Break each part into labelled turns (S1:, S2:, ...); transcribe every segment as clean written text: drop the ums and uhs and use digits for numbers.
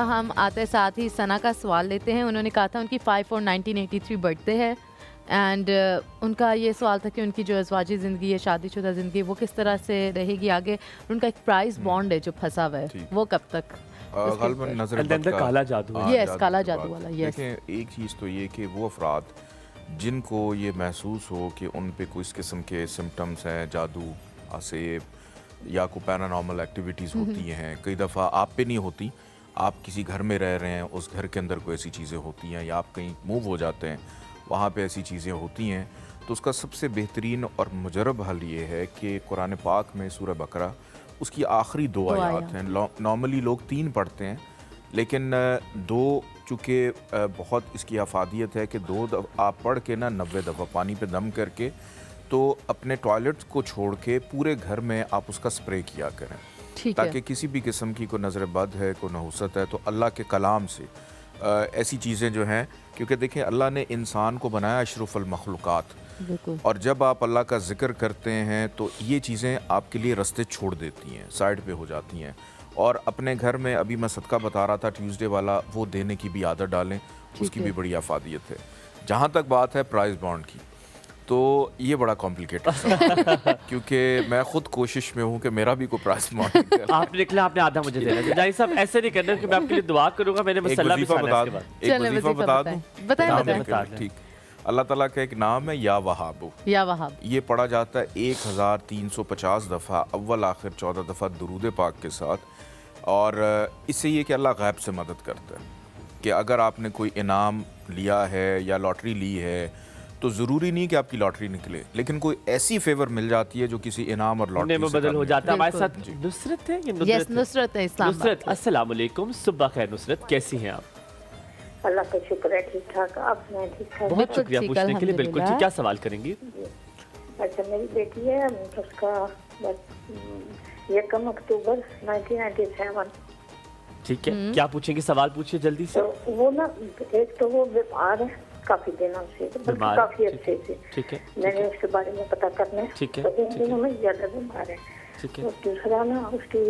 S1: ہم آتے ساتھ ہی ثنا کا سوال لیتے ہیں. انہوں نے کہا تھا ان کی 5 اور 1983 برتھ ڈے ہے اینڈ ان کا یہ سوال تھا کہ ان کی جو ازواجی زندگی ہے، شادی شدہ زندگی، وہ کس طرح سے رہے گی آگے. ان کا ایک پرائز بانڈ ہے جو پھنسا ہوا ہے، وہ کب تک؟
S2: غالباً نظر بد کا
S3: کالا جادو ہے.
S1: یس، کالا جادو والا. یس،
S2: دیکھیں ایک چیز تو یہ کہ وہ افراد جن کو یہ محسوس ہو کہ ان پہ کوئی اس قسم کے سمٹمز ہیں، جادو، آسیب یا کوئی پیرانارمل ایکٹیویٹیز ہوتی ہیں، کئی دفعہ آپ پہ نہیں ہوتی، آپ کسی گھر میں رہ رہے ہیں، اس گھر کے اندر کوئی ایسی چیزیں ہوتی ہیں، یا آپ کہیں موو ہو جاتے ہیں، وہاں پہ ایسی چیزیں ہوتی ہیں، تو اس کا سب سے بہترین اور مجرب حل یہ ہے کہ قرآن پاک میں سورہ بقرہ اس کی آخری 2 آیات ہیں. نارملی لوگ 3 پڑھتے ہیں، لیکن 2 چونکہ بہت اس کی افادیت ہے کہ 2 آپ پڑھ کے نا 90 دفعہ پانی پہ دم کر کے تو اپنے ٹوائلٹ کو چھوڑ کے پورے گھر میں آپ اس کا سپرے کیا کریں، تاکہ کسی بھی قسم کی کوئی نظر بد ہے، کوئی نحوست ہے تو اللہ کے کلام سے ایسی چیزیں جو ہیں، کیونکہ دیکھیں اللہ نے انسان کو بنایا اشرف المخلوقات، اور جب آپ اللہ کا ذکر کرتے ہیں تو یہ چیزیں آپ کے لیے رستے چھوڑ دیتی ہیں، سائڈ پہ ہو جاتی ہیں. اور اپنے گھر میں ابھی میں صدقہ بتا رہا تھا ٹیوزڈے والا، وہ دینے کی بھی عادت ڈالیں، اس کی بھی بڑی افادیت ہے. جہاں تک بات ہے پرائز بانڈ کی، تو یہ بڑا کمپلیکیٹڈ ہے کیونکہ میں خود کوشش میں ہوں کہ میرا بھی کوئی پرائز بانڈ
S3: آپ نے نکلا، آپ نے آدھا مجھے دینا. جائی صاحب ایسے نہیں کرنا کہ میں آپ کے لیے دعا کروں گا، میں نے مسئلہ بھی سنا ہے اس کے بعد.
S2: ایک وظیفہ بتا دوں.
S1: بتائیں.
S2: ٹھیک. اللہ تعالیٰ کا ایک نام ہے یا وہاب.
S1: یا وہاب
S2: یہ پڑھا جاتا ہے 1350 دفعہ، اول آخر 14 دفعہ درود پاک کے ساتھ. اور اس سے یہ کہ اللہ غیب سے مدد کرتا ہے کہ اگر آپ نے کوئی انعام لیا ہے یا لاٹری لی ہے تو ضروری نہیں کہ آپ کی لاٹری نکلے، لیکن کوئی ایسی فیور مل جاتی ہے جو کسی انعام اور لاٹری سے
S3: بدل ہو جاتا ہے. ہمارے ساتھ نصرت ہے.
S1: یس، نصرت ہے اسلام.
S3: نصرت السلام علیکم، صبح خیر. نصرت کیسی ہیں آپ؟
S4: اللہ کا شکر ہے، ٹھیک ٹھاک. آپ میں ٹھیک ٹھاک.
S3: بہت شکریہ پوچھنے کے لیے. بالکل ٹھیک. کیا سوال کریں گی؟
S4: اچھا، میری بیٹی ہے، اس کا 1 اکتوبر 1997.
S3: ٹھیک ہے، کیا پوچھیں گی؟ سوال پوچھیے جلدی سے.
S4: وہ نا ایک تو وہ بیمار ہے کافی دنوں سے، کافی عرصے سے.
S3: ٹھیک ہے،
S4: میں نے اس کے بارے میں پتا کرنا ہے.
S3: ٹھیک ہے،
S4: تو ان دنوں میں زیادہ بیمار ہے.
S3: ٹھیک ہے.
S4: دوسرا نا اس کی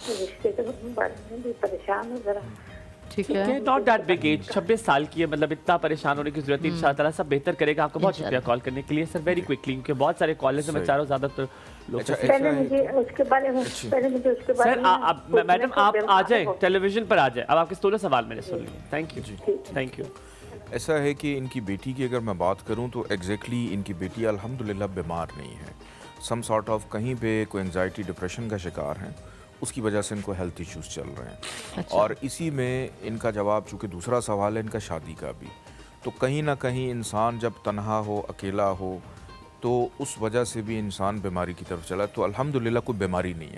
S4: رشتے کے بارے میں بھی پریشان ہو ذرا.
S3: ٹھیک ہے. ناٹ دیٹ بگ ایج، 26 سال کی ہے، مطلب اتنا پریشان ہونے کی ضرورت نہیں. انشاءاللہ تعالیٰ سب بہتر کرے گا. آپ کو بہت شکریہ کال کرنے کے لیے سر. ویری کوئکلی، کیونکہ بہت سارے کالرز ہیں، میں چاہ رہا ہوں زیادہ تر لوگ.
S4: پہلے مجھے اس کے بارے میں
S3: سر میڈم آپ آ جائیں، ٹیلی ویژن پر آ جائیں. اب آپ کے دونوں سوال میں نے سن لیے. Thank you. Thank you.
S2: ایسا ہے کہ ان کی بیٹی کی اگر میں بات کروں تو ایگزیکٹلی ان کی بیٹی الحمدللہ بیمار نہیں ہے. سم سارٹ آف کہیں پہ کوئی انگزائٹی ڈپریشن کا شکار ہیں، اس کی وجہ سے ان کو ہیلتھ ایشوز چل رہے ہیں. اور اسی میں ان کا جواب، چونکہ دوسرا سوال ہے ان کا شادی کا بھی، تو کہیں نہ کہیں انسان جب تنہا ہو، اکیلا ہو، تو اس وجہ سے بھی انسان بیماری کی طرف چلا. تو الحمدللہ کوئی بیماری نہیں ہے.